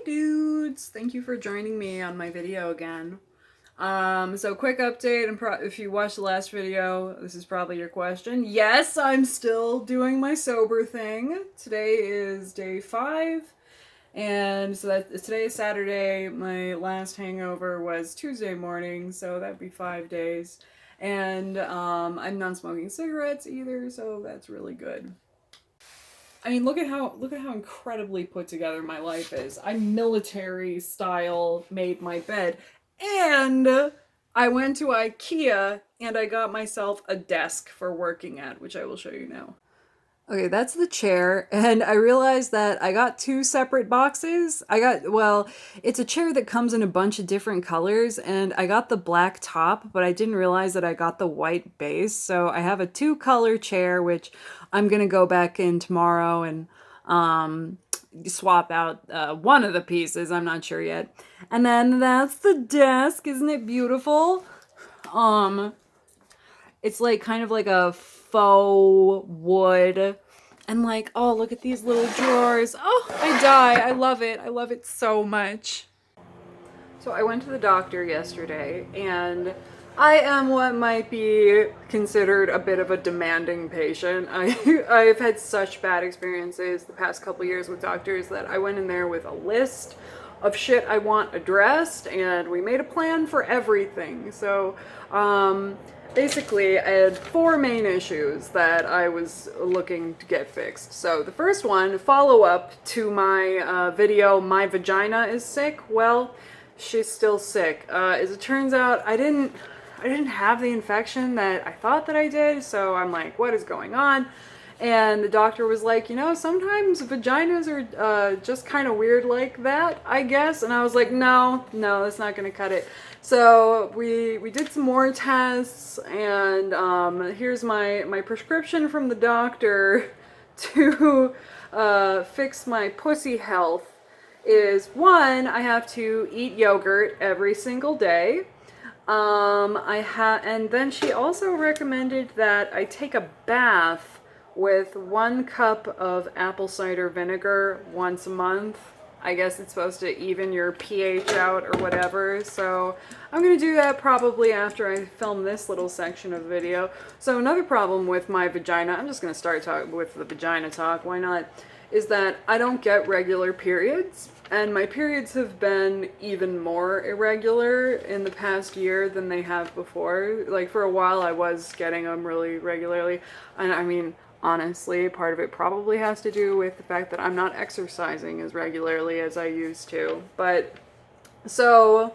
dudes! Thank you for joining me on my video again. So quick update, and if you watched the last video, this is probably your question. Yes, I'm still doing my sober thing. Today is day 5, and so today is Saturday. My last hangover was Tuesday morning, so that'd be 5 days. And I'm not smoking cigarettes either, so that's really good. I mean, look at how incredibly put together my life is. I military style made my bed, and I went to IKEA and I got myself a desk for working at, which I will show you now. Okay, that's the chair, and I realized that I got 2 separate boxes. It's a chair that comes in a bunch of different colors, and I got the black top, but I didn't realize that I got the white base, so I have a 2-color chair, which I'm gonna go back in tomorrow and swap out one of the pieces, I'm not sure yet. And then that's the desk, isn't it beautiful? It's like kind of like a faux wood. And like, oh, look at these little drawers. Oh, I die. I love it. I love it so much. So I went to the doctor yesterday, and I am what might be considered a bit of a demanding patient. I've had such bad experiences the past couple years with doctors that I went in there with a list of shit I want addressed, and we made a plan for everything. So, basically, I had 4 main issues that I was looking to get fixed. So the first one, follow up to my video, My Vagina is Sick. Well, she's still sick. As it turns out, I didn't have the infection that I thought that I did, so I'm like, what is going on? And the doctor was like, you know, sometimes vaginas are just kind of weird like that, I guess. And I was like, no, that's not going to cut it. So we did some more tests, and here's my prescription from the doctor to fix my pussy health is 1, I have to eat yogurt every single day. And then she also recommended that I take a bath with 1 cup of apple cider vinegar once a month. I guess it's supposed to even your pH out or whatever. So I'm gonna do that probably after I film this little section of the video. So another problem with my vagina, I'm just gonna start with the vagina talk, why not, is that I don't get regular periods. And my periods have been even more irregular in the past year than they have before. Like, for a while I was getting them really regularly. And I mean, honestly, part of it probably has to do with the fact that I'm not exercising as regularly as I used to. But, so,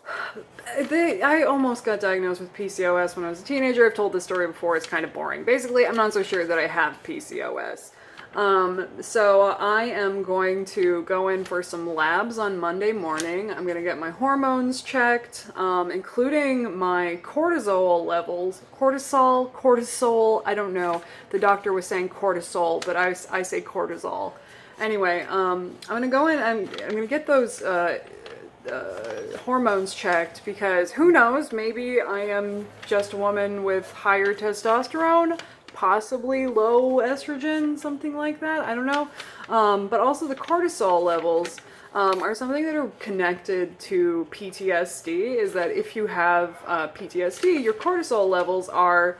I almost got diagnosed with PCOS when I was a teenager. I've told this story before, it's kind of boring. Basically, I'm not so sure that I have PCOS. So I am going to go in for some labs on Monday morning. I'm going to get my hormones checked, including my cortisol levels. Cortisol, I don't know. The doctor was saying cortisol, but I say cortisol. Anyway, I'm going to go in, I'm going to get those, hormones checked, because who knows, maybe I am just a woman with higher testosterone, possibly low estrogen, something like that, I don't know. But also the cortisol levels are something that are connected to PTSD, is that if you have PTSD, your cortisol levels are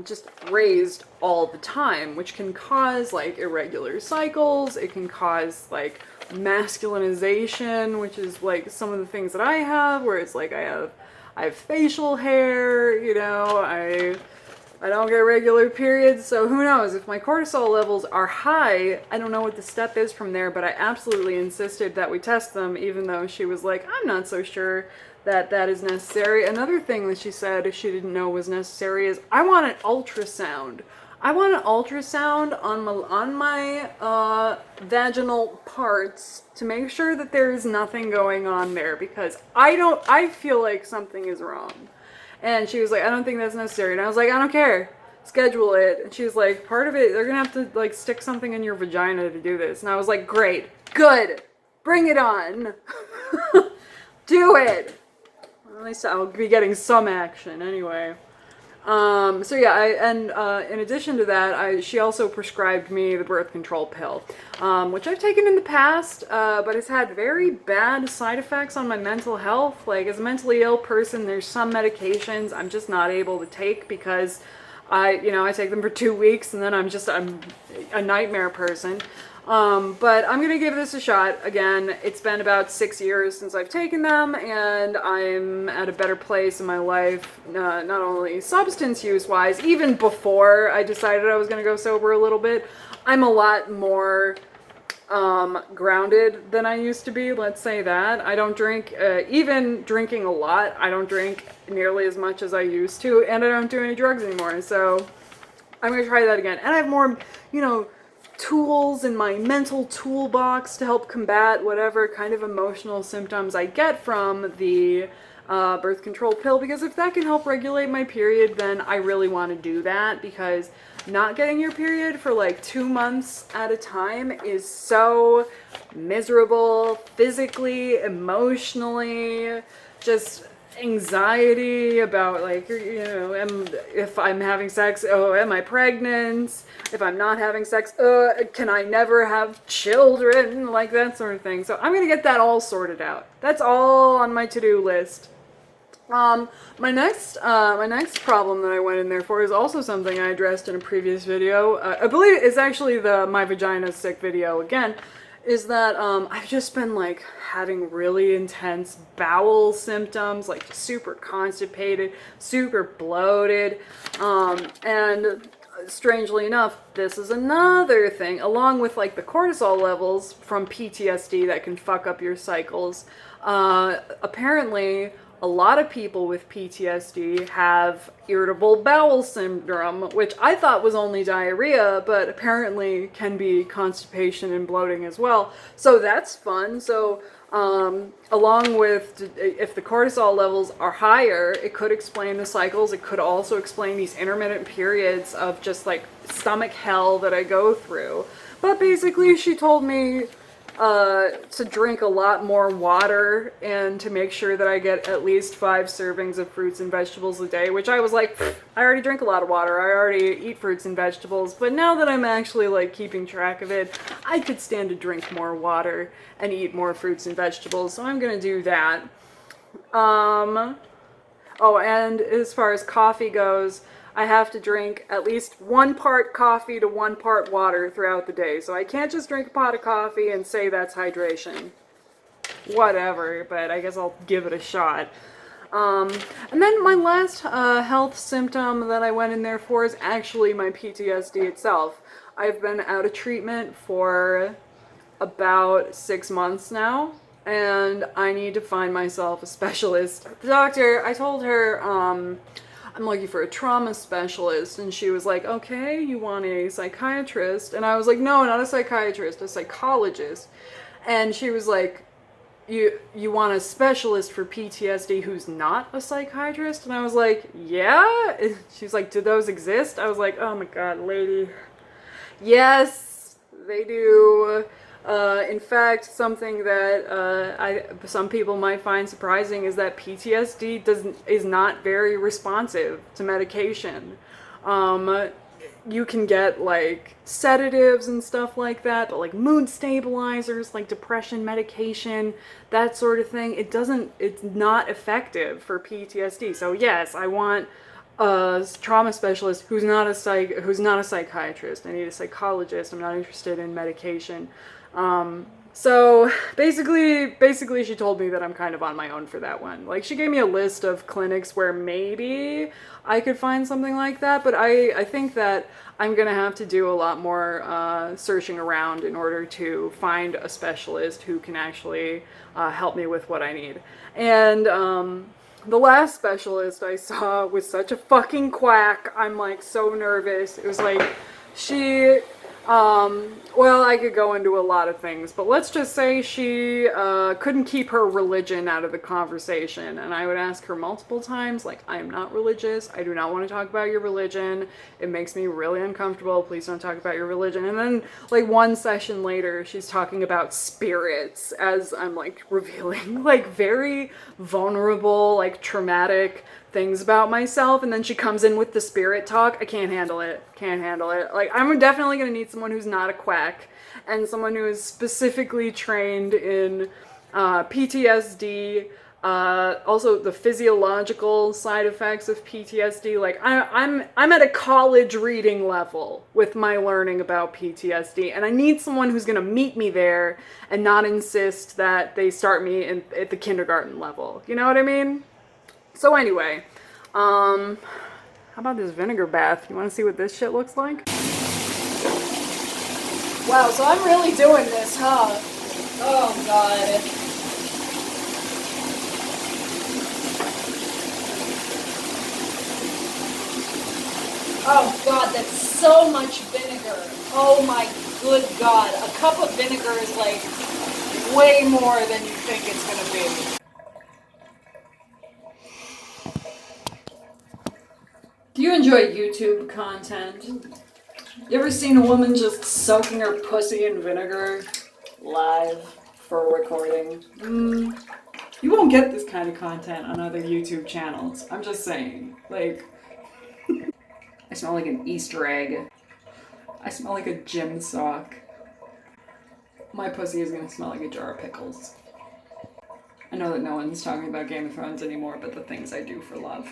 just raised all the time, which can cause like irregular cycles, it can cause like masculinization, which is like some of the things that I have, where it's like I have facial hair, you know, I don't get regular periods, so who knows, if my cortisol levels are high, I don't know what the step is from there, but I absolutely insisted that we test them, even though she was like, I'm not so sure that that is necessary. Another thing that she said she didn't know was necessary is I want an ultrasound. I want an ultrasound on my vaginal parts to make sure that there is nothing going on there, because I feel like something is wrong. And she was like, I don't think that's necessary. And I was like, I don't care. Schedule it. And she was like, part of it, they're gonna have to like stick something in your vagina to do this. And I was like, great. Good. Bring it on. Do it. At least I'll be getting some action anyway. So yeah, in addition to that, she also prescribed me the birth control pill, which I've taken in the past, but it's had very bad side effects on my mental health. Like, as a mentally ill person, there's some medications I'm just not able to take because I take them for 2 weeks and then I'm a nightmare person. But I'm gonna give this a shot. Again, it's been about 6 years since I've taken them, and I'm at a better place in my life, not only substance use wise, even before I decided I was gonna go sober a little bit, I'm a lot more grounded than I used to be, let's say that. I don't drink, even drinking a lot, I don't drink nearly as much as I used to, and I don't do any drugs anymore, so I'm gonna try that again. And I have more, tools in my mental toolbox to help combat whatever kind of emotional symptoms I get from the birth control pill, because if that can help regulate my period, then I really want to do that, because not getting your period for like 2 months at a time is so miserable, physically, emotionally, just anxiety about, like, if I'm having sex, oh, am I pregnant? If I'm not having sex, can I never have children? Like, that sort of thing. So I'm gonna get that all sorted out. That's all on my to-do list. My next problem that I went in there for is also something I addressed in a previous video. I believe it's actually the My Vagina's Sick video again. Is that I've just been like having really intense bowel symptoms, like super constipated, super bloated, and strangely enough, this is another thing, along with like the cortisol levels from PTSD that can fuck up your cycles. Apparently, a lot of people with PTSD have irritable bowel syndrome, which I thought was only diarrhea, but apparently can be constipation and bloating as well. So that's fun. So along with, if the cortisol levels are higher, it could explain the cycles. It could also explain these intermittent periods of just like stomach hell that I go through. But basically, she told me to drink a lot more water and to make sure that I get at least 5 servings of fruits and vegetables a day, which I was like, I already drink a lot of water, I already eat fruits and vegetables, but now that I'm actually like keeping track of it, I could stand to drink more water and eat more fruits and vegetables, so I'm gonna do that. Oh, and as far as coffee goes, I have to drink at least 1 part coffee to 1 part water throughout the day. So I can't just drink a pot of coffee and say that's hydration. Whatever, but I guess I'll give it a shot. And then my last health symptom that I went in there for is actually my PTSD itself. I've been out of treatment for about 6 months now, and I need to find myself a specialist. The doctor, I told her, I'm looking for a trauma specialist, and she was like, okay, you want a psychiatrist? And I was like, no, not a psychiatrist, a psychologist. And she was like, you want a specialist for PTSD who's not a psychiatrist? And I was like, yeah. She's like, do those exist? I was like, oh my god, lady. Yes, they do. In fact, something that some people might find surprising is that PTSD is not very responsive to medication. You can get like sedatives and stuff like that, but like mood stabilizers, like depression medication, that sort of thing, it's not effective for PTSD. So yes, I want a trauma specialist who's not a psychiatrist. I need a psychologist. I'm not interested in medication. So basically she told me that I'm kind of on my own for that one. Like, she gave me a list of clinics where maybe I could find something like that, but I think that I'm gonna have to do a lot more searching around in order to find a specialist who can actually help me with what I need. And the last specialist I saw was such a fucking quack. I'm like so nervous. It was like well, I could go into a lot of things, but let's just say she couldn't keep her religion out of the conversation, and I would ask her multiple times, like, I am not religious, I do not want to talk about your religion, it makes me really uncomfortable, please don't talk about your religion. And then, like, 1 session later, she's talking about spirits as I'm, like, revealing, like, very vulnerable, like, traumatic things about myself, and then she comes in with the spirit talk. I can't handle it. Can't handle it. Like, I'm definitely gonna need someone who's not a quack, and someone who is specifically trained in PTSD, also the physiological side effects of PTSD. Like, I'm at a college reading level with my learning about PTSD, and I need someone who's gonna meet me there and not insist that they start me at the kindergarten level. You know what I mean? So anyway, how about this vinegar bath? You want to see what this shit looks like? Wow, so I'm really doing this, huh? Oh god. Oh god, that's so much vinegar. Oh my good god. A cup of vinegar is like way more than you think it's gonna be. Do you enjoy YouTube content? You ever seen a woman just soaking her pussy in vinegar live for recording? You won't get this kind of content on other YouTube channels. I'm just saying. Like, I smell like an Easter egg. I smell like a gym sock. My pussy is gonna smell like a jar of pickles. I know that no one's talking about Game of Thrones anymore, but the things I do for love.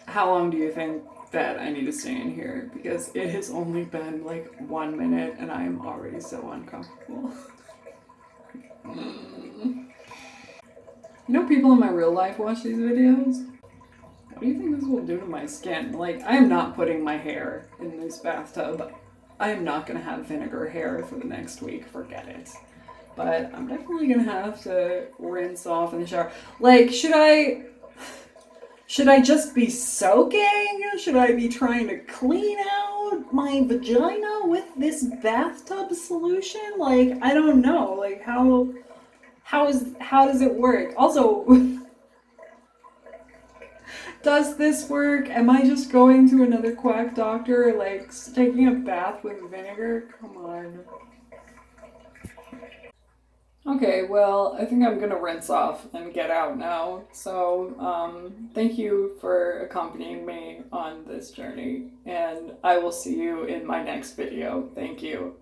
How long do you think that I need to stay in here? Because it has only been like 1 minute and I am already so uncomfortable. You know, people in my real life watch these videos? What do you think this will do to my skin? Like, I am not putting my hair in this bathtub. I am not gonna have vinegar hair for the next week, forget it. But I'm definitely gonna have to rinse off in the shower. Like, should I just be soaking? Should I be trying to clean out my vagina with this bathtub solution? Like, I don't know. Like, how does it work? Also, does this work? Am I just going to another quack doctor, like, taking a bath with vinegar? Come on. Okay, well, I think I'm gonna rinse off and get out now. So, thank you for accompanying me on this journey, and I will see you in my next video. Thank you.